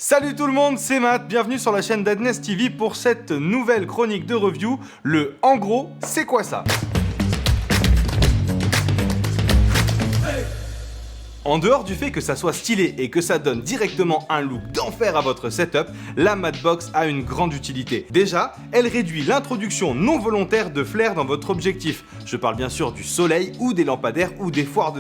Salut tout le monde, c'est Matt, bienvenue sur la chaîne d'Adness TV pour cette nouvelle chronique de review, le « En gros, c'est quoi ça ?» En dehors du fait que ça soit stylé et que ça donne directement un look d'enfer à votre setup, la Mattbox a une grande utilité. Déjà, elle réduit l'introduction non volontaire de flair dans votre objectif. Je parle bien sûr du soleil ou des lampadaires ou des phares de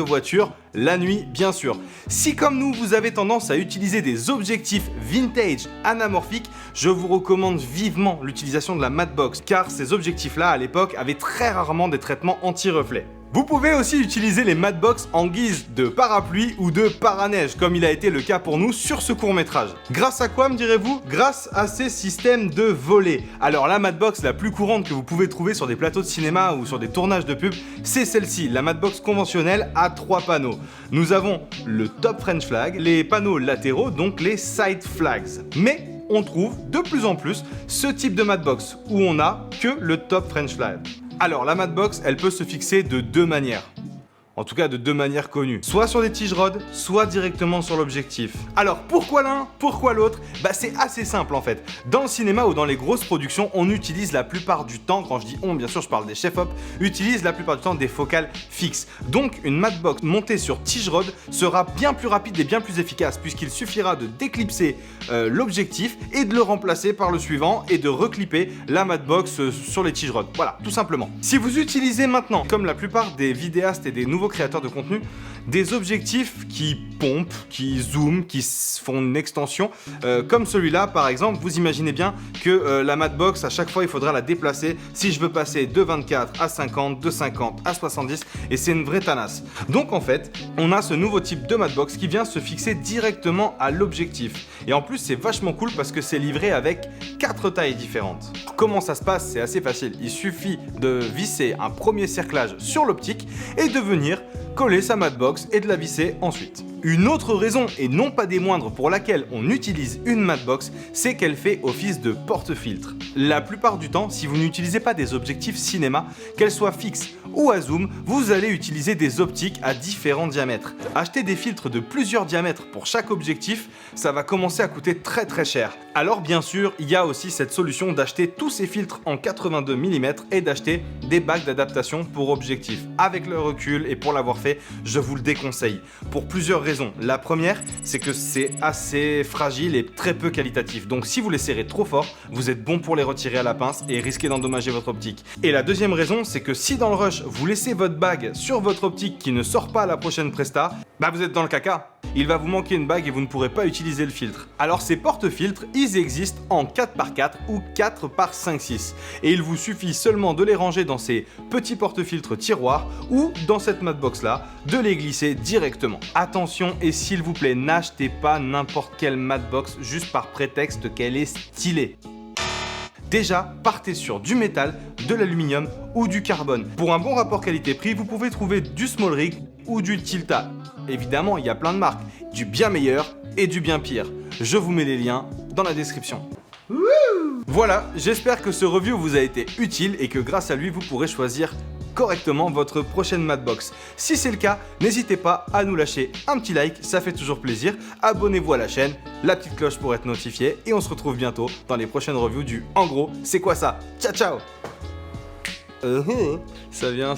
voiture, la nuit bien sûr. Si comme nous, vous avez tendance à utiliser des objectifs vintage anamorphiques, je vous recommande vivement l'utilisation de la Mattbox car ces objectifs-là à l'époque avaient très rarement des traitements anti-reflets. Vous pouvez aussi utiliser les Mattbox en guise de parapluie ou de paraneige, comme il a été le cas pour nous sur ce court-métrage. Grâce à quoi, me direz-vous? Grâce à ces systèmes de volets. Alors la Mattbox la plus courante que vous pouvez trouver sur des plateaux de cinéma ou sur des tournages de pub, c'est celle-ci, la Mattbox conventionnelle à 3 panneaux. Nous avons le top French flag, les panneaux latéraux, donc les side flags. Mais on trouve de plus en plus ce type de Mattbox où on n'a que le top French flag. Alors la Mattbox, elle peut se fixer de deux manières. En tout cas de deux manières connues. Soit sur des tiges rods, soit directement sur l'objectif. Alors pourquoi l'un, pourquoi l'autre? Bah c'est assez simple en fait. Dans le cinéma ou dans les grosses productions, on utilise la plupart du temps, quand je dis on, bien sûr je parle des chefs-op, utilisent la plupart du temps des focales fixes. Donc une Mattbox montée sur tige rod sera bien plus rapide et bien plus efficace puisqu'il suffira de déclipser l'objectif et de le remplacer par le suivant et de reclipper la Mattbox sur les tiges rods. Voilà, tout simplement. Si vous utilisez maintenant, comme la plupart des vidéastes et des nouveaux créateurs de contenu, des objectifs qui pompent, qui zooment, qui font une extension, comme celui-là par exemple, vous imaginez bien que la Mattbox, à chaque fois il faudra la déplacer si je veux passer de 24 à 50, de 50 à 70 et c'est une vraie tanasse. Donc en fait, on a ce nouveau type de Mattbox qui vient se fixer directement à l'objectif. Et en plus c'est vachement cool parce que c'est livré avec 4 tailles différentes. Comment ça se passe? C'est assez facile, il suffit de visser un premier cerclage sur l'optique et de venir coller sa Mattbox et de la visser ensuite. Une autre raison, et non pas des moindres, pour laquelle on utilise une Mattbox, c'est qu'elle fait office de porte-filtre. La plupart du temps, si vous n'utilisez pas des objectifs cinéma, qu'elles soient fixes ou à zoom, vous allez utiliser des optiques à différents diamètres. Acheter des filtres de plusieurs diamètres pour chaque objectif, ça va commencer à coûter très cher. Alors bien sûr, il y a aussi cette solution d'acheter tous ces filtres en 82 mm et d'acheter des bacs d'adaptation pour objectifs. Avec le recul et pour l'avoir fait, je vous le déconseille. Pour plusieurs raisons. La première, c'est que c'est assez fragile et très peu qualitatif. Donc si vous les serrez trop fort, vous êtes bon pour les retirer à la pince et risquez d'endommager votre optique. Et la deuxième raison, c'est que si dans le rush, vous laissez votre bague sur votre optique qui ne sort pas à la prochaine presta, bah vous êtes dans le caca. Il va vous manquer une bague et vous ne pourrez pas utiliser le filtre. Alors ces porte-filtres, ils existent en 4x4 ou 4x5-6. Et il vous suffit seulement de les ranger dans ces petits porte-filtres tiroirs ou dans cette Mattbox là, de les glisser directement. Attention et s'il vous plaît, n'achetez pas n'importe quelle Mattbox juste par prétexte qu'elle est stylée. Déjà, partez sur du métal, de l'aluminium ou du carbone. Pour un bon rapport qualité-prix, vous pouvez trouver du Small Rig ou du Tilta. Évidemment, il y a plein de marques, du bien meilleur et du bien pire. Je vous mets les liens dans la description. Voilà, j'espère que ce review vous a été utile et que grâce à lui, vous pourrez choisir correctement votre prochaine Mattbox. Si c'est le cas, n'hésitez pas à nous lâcher un petit like, ça fait toujours plaisir. Abonnez-vous à la chaîne, la petite cloche pour être notifié et on se retrouve bientôt dans les prochaines reviews du En gros, c'est quoi ça? Ciao ciao. Ça vient.